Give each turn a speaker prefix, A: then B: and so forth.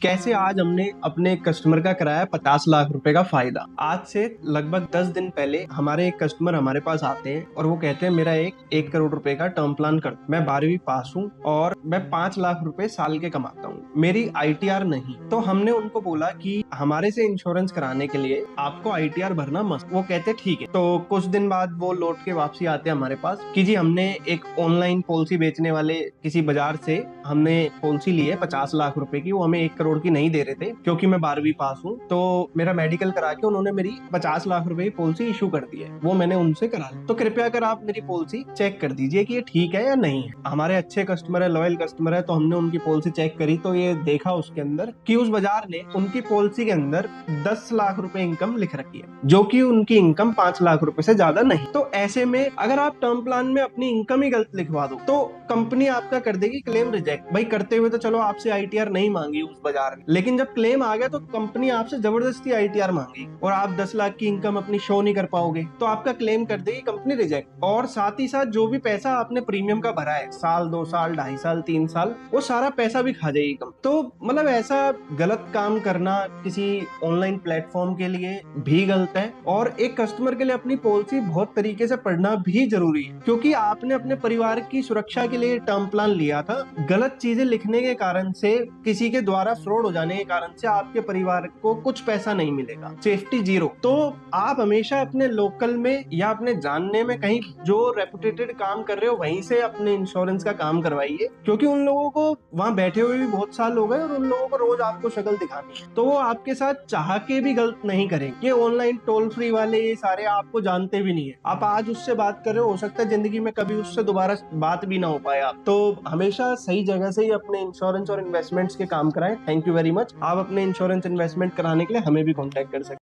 A: कैसे आज हमने अपने कस्टमर का कराया 50 लाख रुपए का फायदा। आज से लगभग 10 दिन पहले हमारे एक कस्टमर हमारे पास आते हैं और वो कहते हैं मेरा एक करोड़ रुपए का टर्म प्लान कर, मैं 12वीं पास हूँ और मैं 5 लाख रुपए साल के कमाता हूँ, मेरी आईटीआर नहीं। तो हमने उनको बोला कि हमारे से इंश्योरेंस कराने के लिए आपको आईटीआर भरना मस्त। वो कहते ठीक है। तो कुछ दिन बाद वो लौट के वापसी आते हैं हमारे पास कि जी हमने एक ऑनलाइन पॉलिसी बेचने वाले किसी बाजार से हमने पॉलिसी ली है 50 लाख रुपए की, वो हमें 1 करोड़ की नहीं दे रहे थे क्योंकि मैं 12वीं पास हूँ। तो मेरा मेडिकल करा के उन्होंने मेरी 50 लाख रुपए की पॉलिसी इशू कर दी है, वो मैंने उनसे करा ली। तो कृपया कर आप मेरी पॉलिसी चेक कर दीजिए कि ये ठीक है या नहीं है। हमारे अच्छे कस्टमर है, लॉयल कस्टमर है, तो हमने उनकी पॉलिसी चेक करी तो ये देखा उसके अंदर कि उस बाजार ने उनकी पॉलिसी के अंदर 10 लाख रुपए इनकम लिख रखी है, जो कि उनकी इनकम 5 लाख रुपए से ज्यादा नहीं। तो ऐसे में अगर आप टर्म प्लान में अपनी इनकम ही गलत लिखवा दो तो कंपनी आपका कर देगी क्लेम रिजेक्ट। भाई करते हुए तो चलो आपसे आईटीआर नहीं मांगी उस बाजार में, लेकिन जब क्लेम आ गया तो कंपनी आपसे जबरदस्ती आईटीआर मांगी और आप 10 लाख की इनकम अपनी शो नहीं कर पाओगे तो आपका क्लेम कर देगी कंपनी रिजेक्ट। और साथ ही साथ जो भी पैसा आपने प्रीमियम का भरा है, साल 2 साल 2.5 साल 3 साल, वो सारा पैसा भी खा जाएगी कंपनी। तो मतलब ऐसा गलत काम करना किसी ऑनलाइन प्लेटफॉर्म के लिए भी गलत है और एक कस्टमर के लिए अपनी पॉलिसी बहुत तरीके से पढ़ना भी जरूरी है, क्योंकि आपने अपने परिवार की सुरक्षा के लिए टर्म प्लान लिया था। गलत चीजें लिखने के कारण से, किसी के द्वारा फ्रॉड हो जाने के कारण से आपके परिवार को कुछ पैसा नहीं मिलेगा, सेफ्टी जीरो। तो आप हमेशा अपने लोकल में या अपने जानने में कहीं जो रेपुटेटेड काम कर रहे हो वहीं से अपने इंश्योरेंस का काम करवाइए, क्योंकि उन लोगों को वहां बैठे हुए भी बहुत साल हो गए और उन लोगों को रोज आपको शक्ल दिखानी है, तो वो आपके साथ चाह के भी गलत नहीं करेंगे। ये ऑनलाइन टोल फ्री वाले ये सारे आपको जानते भी नहीं है, आप आज उससे बात कर रहे हो सकता है जिंदगी में कभी उससे दोबारा बात भी ना हो पाए आप। तो हमेशा सही जगह से ही अपने इंश्योरेंस और इन्वेस्टमेंट्स के काम कराएं। Thank you very much. आप अपने इंश्योरेंस इन्वेस्टमेंट कराने के लिए हमें भी कॉन्टेक्ट कर सकते हैं।